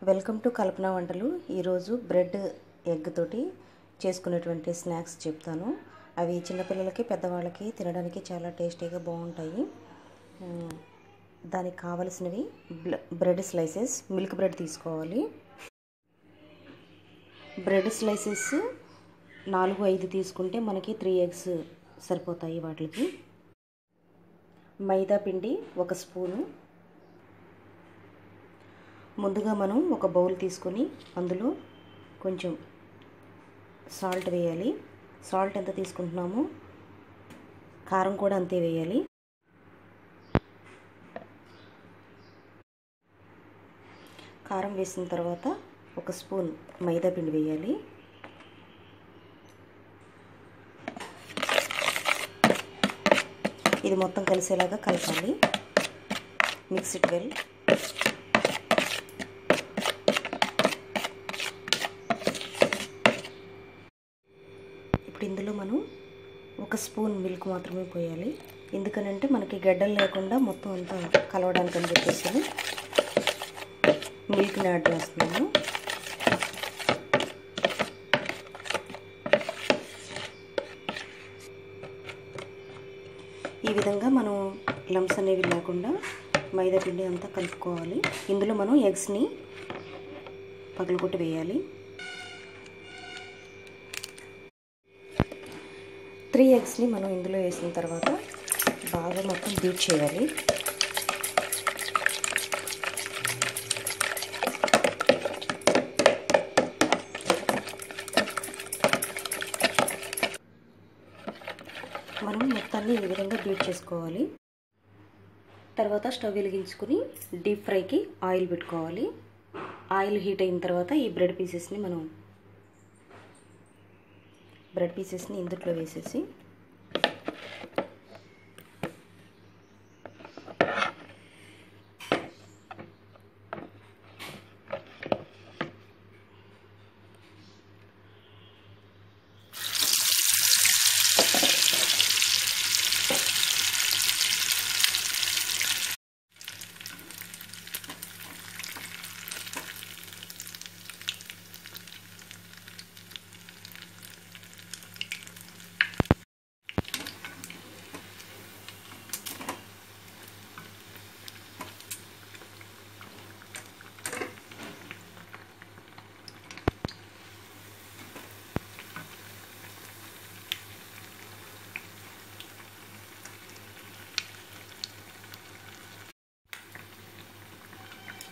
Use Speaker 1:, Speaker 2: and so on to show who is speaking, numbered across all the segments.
Speaker 1: Welcome to కల్పన వంటలు. ఈరోజు bread egg తోటి చేసుకునేటువంటి స్నాక్స్ చెప్తాను. అవి చిన్నపిల్లలకి పెద్దవాళ్ళకి తినడానికి చాలా టేస్టీగా బాగుంటాయి. దానికి కావలసినవి బ్రెడ్ స్లైసెస్, మిల్క్ బ్రెడ్ తీసుకోవాలి. బ్రెడ్ స్లైసెస్ 4-5 తీసుకుంటే మనకి 3 ఎగ్స్ సరిపోతాయి. వాటికి మైదా పిండి 1 స్పూను. ముందుగా మనం ఒక బౌల్ తీసుకొని అందులో కొంచెం సాల్ట్ వేయాలి. సాల్ట్ ఎంత తీసుకుంటున్నామో కారం కూడా అంతే వేయాలి. కారం వేసిన తర్వాత 1 స్పూన్ మైదా పిండి వేయాలి. ఇది మొత్తం కలిసేలాగా కలపాలి. Mix it well. ఇప్పుడు ఇందులో మనం 1 స్పూన్ మిల్క్ మాత్రమే పోయాలి. ఎందుకనంటే మనకి గడ్డలు లేకుండా మొత్తం అంతా కలవడానికి అని చెప్పేసి మిల్క్ని యాడ్ చేస్తున్నాము. ఈ విధంగా మనం లంప్స్ అనేవి లేకుండా మైదా పిండి అంతా కలుపుకోవాలి. ఇందులో మనం ఎగ్స్ని పగలగొట్టి వేయాలి. 3 ఎగ్స్ని మనం ఇందులో వేసిన తర్వాత బాగా మొత్తం బీట్ చేయాలి. మనం మొత్తాన్ని ఈ విధంగా బీట్ చేసుకోవాలి. తర్వాత స్టవ్ వెలిగించుకుని డీప్ ఫ్రైకి ఆయిల్ పెట్టుకోవాలి. ఆయిల్ హీట్ అయిన తర్వాత ఈ బ్రెడ్ పీసెస్ని ఇందులో వేసేసి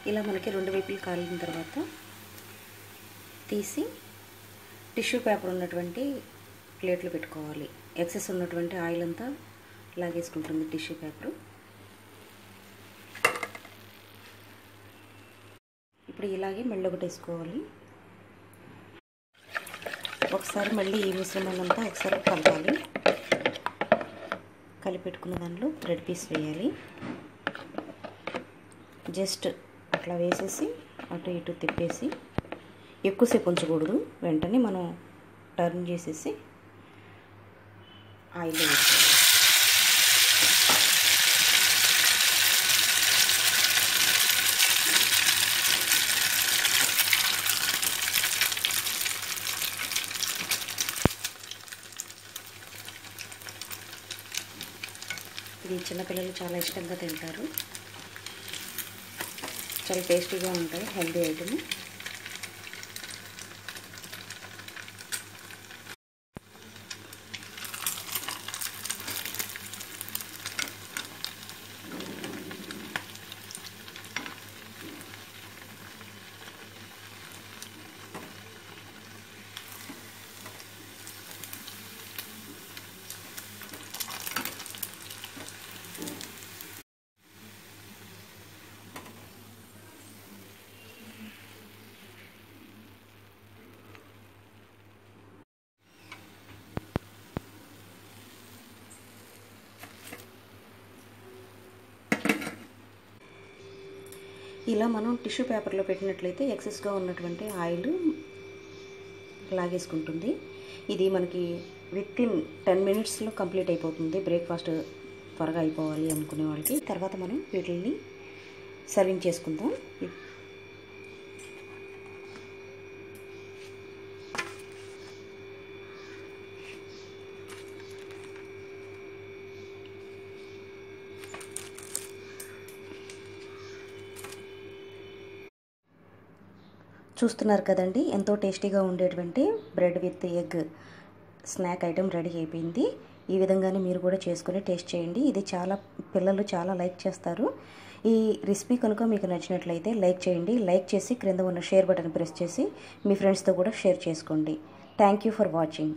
Speaker 1: ఇలా మనకి 2 వైపులు కాలిన తర్వాత తీసి టిష్యూ పేపర్ ఉన్నటువంటి ప్లేట్లు పెట్టుకోవాలి. ఎక్సెస్ ఉన్నటువంటి ఆయిల్ అంతా లాగేసుకుంటుంది టిష్యూ పేపరు. ఇప్పుడు ఇలాగే మళ్ళీ ఒకటి వేసుకోవాలి. ఒకసారి మళ్ళీ ఈ మిశ్రమాన్నంతా ఒకసారి కలపాలి. కలిపెట్టుకున్న దాంట్లో బ్రెడ్ పీస్ వేయాలి. జస్ట్ అట్లా వేసేసి అటు ఇటు తిప్పేసి ఎక్కువసేపు ఉంచకూడదు. వెంటనే మనం టర్న్ చేసేసి ఆయిల్ వేసి ఇది చిన్నపిల్లలు చాలా ఇష్టంగా తింటారు. చాలా టేస్టీగా ఉంటాయి. Healthy item. ఇలా మనం టిష్యూ పేపర్లో పెట్టినట్లయితే ఎక్సెస్గా ఉన్నటువంటి ఆయిల్ లాగేసుకుంటుంది. ఇది మనకి వితిన్ 10 మినిట్స్లో కంప్లీట్ అయిపోతుంది. బ్రేక్ఫాస్ట్ త్వరగా అయిపోవాలి అనుకునే వాళ్ళకి. తర్వాత మనం వీటిని సర్వింగ్ చేసుకుందాం. చూస్తున్నారు కదండి, ఎంతో టేస్టీగా ఉండేటువంటి bread with egg snack item ready అయిపోయింది. ఈ విధంగానే మీరు కూడా చేసుకుని టేస్ట్ చేయండి. ఇది పిల్లలు చాలా లైక్ చేస్తారు. ఈ రెసిపీ కనుక మీకు నచ్చినట్లయితే లైక్ చేయండి. లైక్ చేసి క్రింద ఉన్న షేర్ బటన్ ప్రెస్ చేసి మీ ఫ్రెండ్స్తో కూడా షేర్ చేసుకోండి. Thank you for watching.